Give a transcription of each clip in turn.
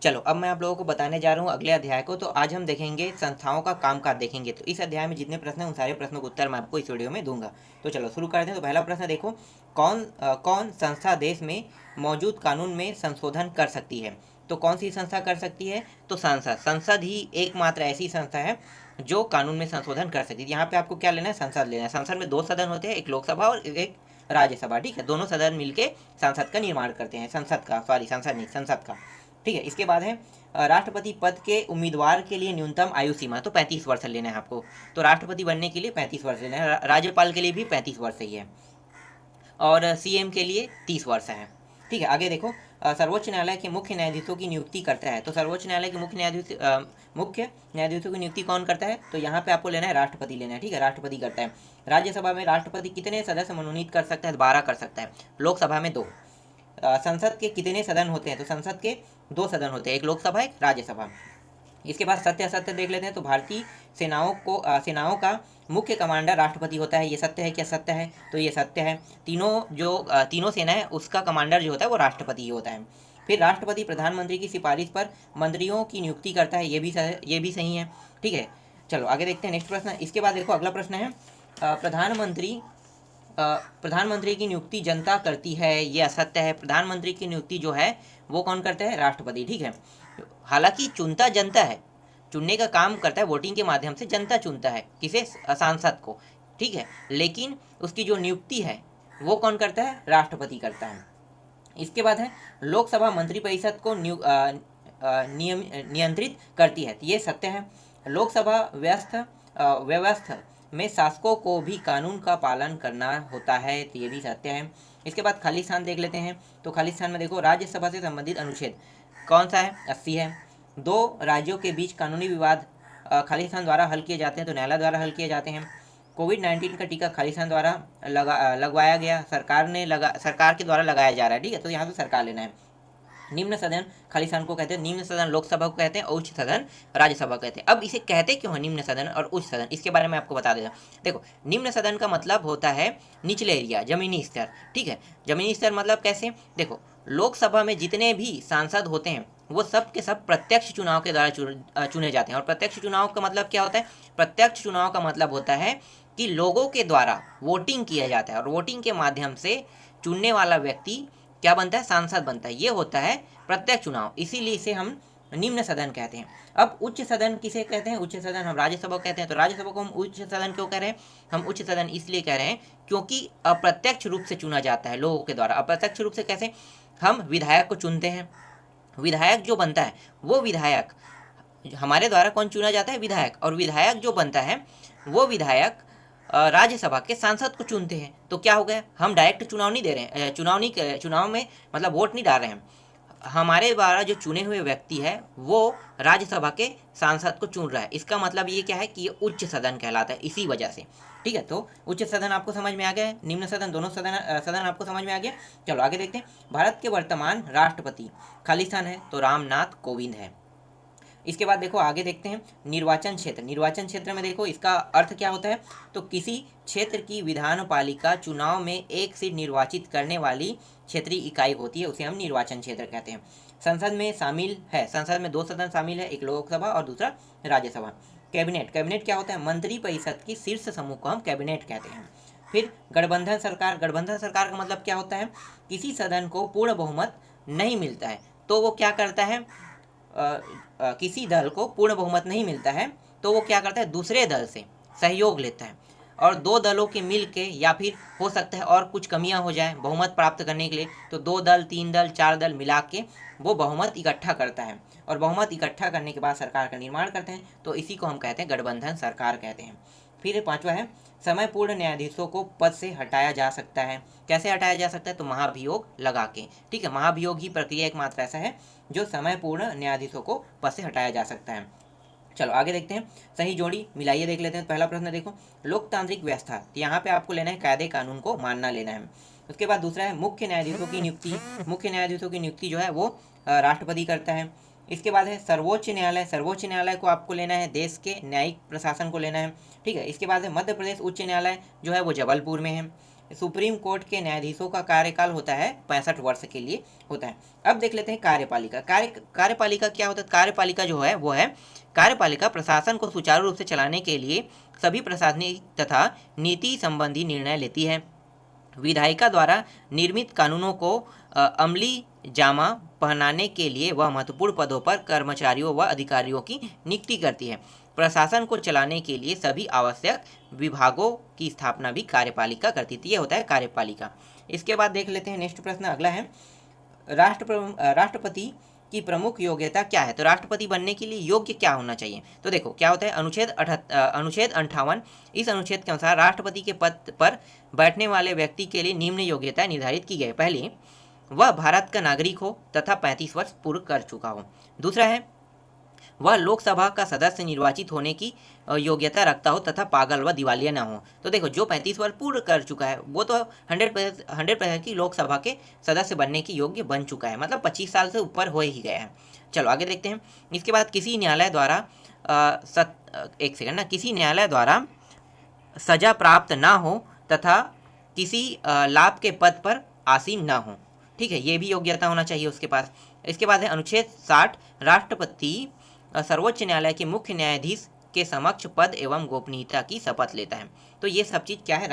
चलो अब मैं आप लोगों को बताने जा रहा हूँ अगले अध्याय को। तो आज हम देखेंगे संस्थाओं का कामकाज देखेंगे। तो इस अध्याय में जितने प्रश्न हैं उन सारे प्रश्नों के उत्तर मैं आपको इस वीडियो में दूंगा। तो चलो शुरू करते हैं। तो पहला प्रश्न देखो, कौन संस्था देश में मौजूद कानून में संशोधन कर सकती है? तो कौन सी संस्था कर सकती है? तो संसद। संसद ही एकमात्र ऐसी संस्था है जो कानून में संशोधन कर सकती है। यहाँ पे आपको क्या लेना है? संसद लेना है। संसद में 2 सदन होते हैं, एक लोकसभा और एक राज्यसभा। ठीक है, दोनों सदन मिलके संसद का निर्माण करते हैं। संसद का। ठीक है, इसके बाद है राष्ट्रपति पद के उम्मीदवार के लिए न्यूनतम आयु सीमा। तो 35 वर्ष लेना है आपको। तो राष्ट्रपति बनने के लिए 35 वर्ष लेना है। राज्यपाल के लिए भी 35 वर्ष ही है और सीएम के लिए 30 वर्ष है। ठीक है, आगे देखो, सर्वोच्च न्यायालय के मुख्य न्यायाधीशों की नियुक्ति करता है। तो सर्वोच्च न्यायालय के मुख्य न्यायाधीशों की नियुक्ति कौन करता है? तो यहाँ पे आपको लेना है राष्ट्रपति लेना है। ठीक है, राष्ट्रपति करता है। राज्यसभा में राष्ट्रपति कितने सदस्य मनोनीत कर सकता है? 12 कर सकता है। लोकसभा में 2। संसद के कितने सदन होते हैं? तो संसद के 2 सदन होते हैं, एक लोकसभा एक राज्यसभा। इसके बाद सत्य असत्य देख लेते हैं। तो भारतीय सेनाओं का मुख्य कमांडर राष्ट्रपति होता है। ये सत्य है क्या? सत्य है। तो ये सत्य है। तीनों सेना है उसका कमांडर जो होता है वो राष्ट्रपति ही होता है। फिर राष्ट्रपति प्रधानमंत्री की सिफारिश पर मंत्रियों की नियुक्ति करता है। ये भी सही है। ठीक है, चलो आगे देखते हैं नेक्स्ट प्रश्न। इसके बाद देखो अगला प्रश्न है, प्रधानमंत्री की नियुक्ति जनता करती है। ये असत्य है। प्रधानमंत्री की नियुक्ति जो है वो कौन करता है? राष्ट्रपति। ठीक है, हालांकि चुनता जनता है, चुनने का काम करता है वोटिंग के माध्यम से जनता चुनता है किसे? सांसद को। ठीक है, लेकिन उसकी जो नियुक्ति है वो कौन करता है? राष्ट्रपति करता है। इसके बाद है लोकसभा मंत्रिपरिषद को नियंत्रित करती है। ये सत्य है। लोकसभा व्यवस्था में शासकों को भी कानून का पालन करना होता है। तो ये भी सत्य है। इसके बाद खाली स्थान देख लेते हैं। तो खाली स्थान में देखो, राज्यसभा से संबंधित अनुच्छेद कौन सा है? 80 है। 2 राज्यों के बीच कानूनी विवाद खाली स्थान द्वारा हल किए जाते हैं। तो न्यायालय द्वारा हल किए जाते हैं। कोविड-19 का टीका खाली स्थान द्वारा लगवाया गया, सरकार के द्वारा लगाया जा रहा है। ठीक है, तो यहाँ पे सरकार लेना है। निम्न सदन खाली स्थान को कहते हैं। निम्न सदन लोकसभा को कहते हैं और उच्च सदन राज्यसभा कहते हैं। अब इसे कहते क्यों है निम्न सदन और उच्च सदन? इसके बारे में आपको बता देता हूँ। देखो, निम्न सदन का मतलब होता है निचले एरिया, जमीनी स्तर। ठीक है, जमीनी स्तर मतलब कैसे? देखो, लोकसभा में जितने भी सांसद होते हैं वो सब के सब प्रत्यक्ष चुनाव के द्वारा चुने जाते हैं। और प्रत्यक्ष चुनाव का मतलब क्या होता है? प्रत्यक्ष चुनाव का मतलब होता है कि लोगों के द्वारा वोटिंग किया जाता है और वोटिंग के माध्यम से चुनने वाला व्यक्ति क्या बनता है? सांसद बनता है। ये होता है प्रत्यक्ष चुनाव, इसीलिए इसे हम निम्न सदन कहते हैं। अब उच्च सदन किसे कहते हैं? उच्च सदन हम राज्यसभा कहते हैं। तो राज्यसभा को हम उच्च सदन क्यों कह रहे हैं? हम उच्च सदन इसलिए कह रहे हैं क्योंकि अप्रत्यक्ष रूप से चुना जाता है लोगों के द्वारा। अप्रत्यक्ष रूप से कैसे? हम विधायक को चुनते हैं, विधायक जो बनता है वो विधायक हमारे द्वारा कौन चुना जाता है? विधायक। और विधायक जो बनता है वो विधायक राज्यसभा के सांसद को चुनते हैं। तो क्या हो गया? हम डायरेक्ट चुनाव नहीं दे रहे हैं, चुनाव में मतलब वोट नहीं डाल रहे हैं। हमारे द्वारा जो चुने हुए व्यक्ति है वो राज्यसभा के सांसद को चुन रहा है। इसका मतलब ये क्या है कि ये उच्च सदन कहलाता है, इसी वजह से। ठीक है, तो उच्च सदन आपको समझ में आ गया है, निम्न सदन, दोनों सदन आपको समझ में आ गया। चलो आगे देखते हैं। भारत के वर्तमान राष्ट्रपति खाली स्थान है तो रामनाथ कोविंद है। इसके बाद देखो आगे देखते हैं निर्वाचन क्षेत्र। निर्वाचन क्षेत्र में देखो इसका अर्थ क्या होता है? तो किसी क्षेत्र की विधान पालिका चुनाव में एक सीट निर्वाचित करने वाली क्षेत्रीय इकाई होती है, उसे हम निर्वाचन क्षेत्र कहते हैं। संसद में शामिल है, संसद में 2 सदन शामिल है, एक लोकसभा और दूसरा राज्यसभा। कैबिनेट क्या होता है? मंत्रिपरिषद की शीर्ष समूह को हम कैबिनेट कहते हैं। फिर गठबंधन सरकार का मतलब क्या होता है? किसी सदन को पूर्ण बहुमत नहीं मिलता है तो वो क्या करता है? किसी दल को पूर्ण बहुमत नहीं मिलता है तो वो क्या करता है? दूसरे दल से सहयोग लेता है और 2 दलों के मिल के, या फिर हो सकता है और कुछ कमियां हो जाए बहुमत प्राप्त करने के लिए, तो 2 दल 3 दल 4 दल मिला के वो बहुमत इकट्ठा करता है और बहुमत इकट्ठा करने के बाद सरकार का निर्माण करते हैं। तो इसी को हम कहते हैं गठबंधन सरकार कहते हैं। फिर 5वां है समय पूर्ण न्यायाधीशों को पद से हटाया जा सकता है। कैसे हटाया जा सकता है? तो महाभियोग लगा के। ठीक है, महाभियोग ही प्रक्रिया एकमात्र ऐसा है जो समय पूर्ण न्यायाधीशों को पद से हटाया जा सकता है। चलो आगे देखते हैं, सही जोड़ी मिलाइए देख लेते हैं। पहला प्रश्न देखो, लोकतांत्रिक व्यवस्था। तो यहाँ पे आपको लेना है कायदे कानून को मानना लेना है। उसके बाद दूसरा है मुख्य न्यायाधीशों की नियुक्ति। मुख्य न्यायाधीशों की नियुक्ति जो है वो राष्ट्रपति करता है। इसके बाद है सर्वोच्च न्यायालय को आपको लेना है देश के न्यायिक प्रशासन को लेना है। ठीक है, इसके बाद है मध्य प्रदेश उच्च न्यायालय जो है वो जबलपुर में है। सुप्रीम कोर्ट के न्यायाधीशों का कार्यकाल होता है 65 वर्ष के लिए होता है। अब देख लेते हैं कार्यपालिका। कार्यपालिका क्या होता है? कार्यपालिका जो है वो है, कार्यपालिका प्रशासन को सुचारू रूप से चलाने के लिए सभी प्रशासनिक तथा नीति संबंधी निर्णय लेती है। विधायिका द्वारा निर्मित कानूनों को अमली जामा पहनाने के लिए वह महत्वपूर्ण पदों पर कर्मचारियों व अधिकारियों की नियुक्ति करती है। प्रशासन को चलाने के लिए सभी आवश्यक विभागों की स्थापना भी कार्यपालिका करती थी। ये होता है कार्यपालिका। इसके बाद देख लेते हैं नेक्स्ट प्रश्न अगला है, राष्ट्रपति की प्रमुख योग्यता क्या है? तो राष्ट्रपति बनने के लिए योग्य क्या होना चाहिए? तो देखो क्या होता है, अनुच्छेद 58 इस अनुच्छेद के अनुसार राष्ट्रपति के पद पर बैठने वाले व्यक्ति के लिए निम्न योग्यता निर्धारित की गई है। पहली, वह भारत का नागरिक हो तथा 35 वर्ष पूर्ण कर चुका हो। दूसरा है, वह लोकसभा का सदस्य निर्वाचित होने की योग्यता रखता हो तथा पागल व दिवालिया ना हो। तो देखो जो 35 वर्ष पूर्ण कर चुका है वो तो 100% की लोकसभा के सदस्य बनने की योग्य बन चुका है, मतलब 25 साल से ऊपर हो ही गया है। चलो आगे देखते हैं। इसके बाद किसी न्यायालय द्वारा किसी न्यायालय द्वारा सजा प्राप्त ना हो तथा किसी लाभ के पद पर आसीन ना हो। ठीक है, ये भी योग्यता होना चाहिए उसके पास। इसके बाद है अनुच्छेद 60, राष्ट्रपति सर्वोच्च न्यायालय के मुख्य न्यायाधीश के समक्ष पद एवं गोपनीयता की शपथ लेता है। तो ये सब चीज़ क्या है,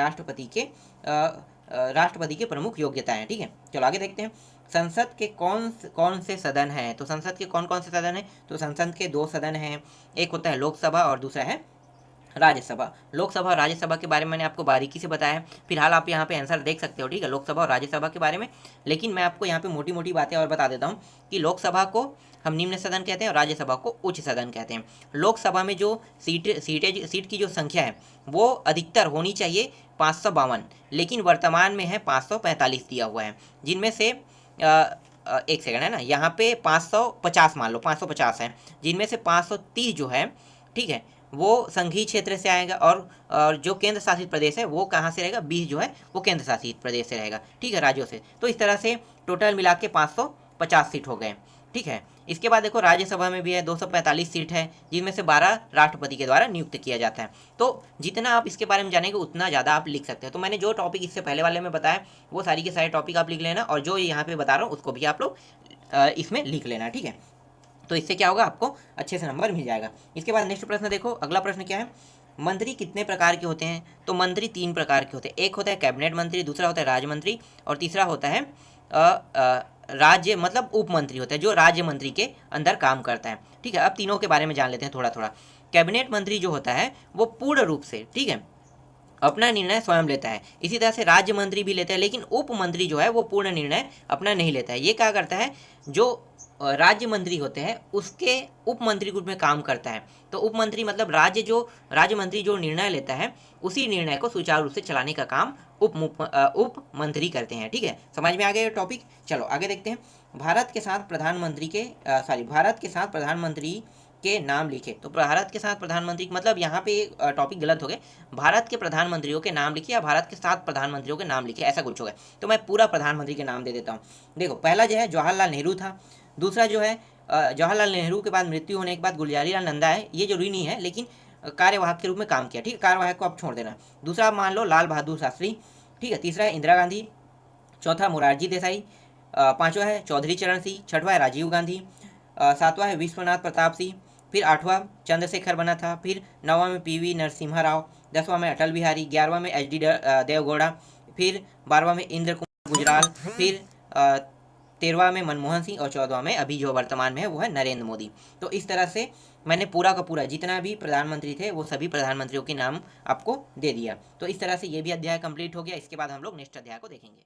राष्ट्रपति के प्रमुख योग्यता है। ठीक है, चलो आगे देखते हैं। संसद के कौन से सदन हैं? तो संसद के कौन से सदन हैं? तो संसद के 2 सदन हैं, एक होता है लोकसभा और दूसरा है राज्यसभा। लोकसभा और राज्यसभा के बारे में मैंने आपको बारीकी से बताया है। फिलहाल आप यहाँ पे आंसर देख सकते हो, ठीक है, लोकसभा और राज्यसभा के बारे में। लेकिन मैं आपको यहाँ पे मोटी मोटी बातें और बता देता हूँ कि लोकसभा को हम निम्न सदन कहते हैं और राज्यसभा को उच्च सदन कहते हैं। लोकसभा में जो सीट की जो संख्या है वो अधिकतर होनी चाहिए 552, लेकिन वर्तमान में है 545 दिया हुआ है, जिनमें से एक सेकंड है ना, यहाँ पे 550 मान लो 550 है, जिनमें से 530 जो है, ठीक है, वो संघीय क्षेत्र से आएगा और जो केंद्र शासित प्रदेश है वो कहाँ से रहेगा, 20 जो है वो केंद्र शासित प्रदेश से रहेगा, ठीक है, राज्यों से। तो इस तरह से टोटल मिला के 550 सीट हो गए, ठीक है। इसके बाद देखो राज्यसभा में भी है 245 सीट है, जिनमें से 12 राष्ट्रपति के द्वारा नियुक्त किया जाता है। तो जितना आप इसके बारे में जानेंगे उतना ज़्यादा आप लिख सकते हैं। तो मैंने जो टॉपिक इससे पहले वाले में बताया वो सारी के सारे टॉपिक आप लिख लेना, और जो यहाँ पे बता रहा हूँ उसको भी आप लोग इसमें लिख लेना, ठीक है। तो इससे क्या होगा, आपको अच्छे से नंबर मिल जाएगा। इसके बाद नेक्स्ट प्रश्न देखो, अगला प्रश्न क्या है, मंत्री कितने प्रकार के होते हैं? तो मंत्री 3 प्रकार के होते हैं। एक होता है कैबिनेट मंत्री, दूसरा होता है राज्य मंत्री, और तीसरा होता है राज्य मतलब उप मंत्री होता है, जो राज्य मंत्री के अंदर काम करता है, ठीक है। अब तीनों के बारे में जान लेते हैं थोड़ा थोड़ा। कैबिनेट मंत्री जो होता है वो पूर्ण रूप से, ठीक है, अपना निर्णय स्वयं लेता है। इसी तरह से राज्य मंत्री भी लेता है, लेकिन उप मंत्री जो है वो पूर्ण निर्णय अपना नहीं लेता है। ये क्या करता है, जो राज्य मंत्री होते हैं उसके उप मंत्री के रूप में काम करता है। तो उप मंत्री मतलब राज्य मंत्री जो निर्णय लेता है उसी निर्णय को सुचारू रूप से चलाने का काम उप मंत्री करते हैं, ठीक है। समझ में आ गया टॉपिक। चलो आगे देखते हैं। भारत के साथ प्रधानमंत्री के नाम लिखे। तो भारत के साथ प्रधानमंत्री मतलब यहाँ पे टॉपिक गलत हो गए, भारत के प्रधानमंत्रियों के नाम लिखे या भारत के साथ प्रधानमंत्रियों के नाम लिखे, ऐसा कुछ हो गया। तो मैं पूरा प्रधानमंत्री के नाम दे देता हूँ। देखो पहला जो है जवाहरलाल नेहरू था, दूसरा जो है जवाहरलाल नेहरू के बाद मृत्यु होने के बाद गुलजारीलाल नंदा है, ये जो ऋणी है लेकिन कार्यवाहक के रूप में काम किया, ठीक है, कार्यवाहक को आप छोड़ देना। दूसरा मान लो लाल बहादुर शास्त्री, ठीक है। तीसरा है इंदिरा गांधी, चौथा मोरारजी देसाई, पांचवा है चौधरी चरण सिंह, छठवा है राजीव गांधी, सातवां है विश्वनाथ प्रताप सिंह, फिर 8वां चंद्रशेखर बना था, फिर 9वां में PV नरसिम्हा राव, 10वां में अटल बिहारी, 11वां में HD देवगौड़ा, फिर 12वां में इंद्र कुमार गुजराल, फिर 13वां में मनमोहन सिंह, और 14वां में अभी जो वर्तमान में है वो है नरेंद्र मोदी। तो इस तरह से मैंने पूरा का पूरा जितना भी प्रधानमंत्री थे वो सभी प्रधानमंत्रियों के नाम आपको दे दिया। तो इस तरह से ये भी अध्याय कंप्लीट हो गया। इसके बाद हम लोग नेक्स्ट अध्याय को देखेंगे।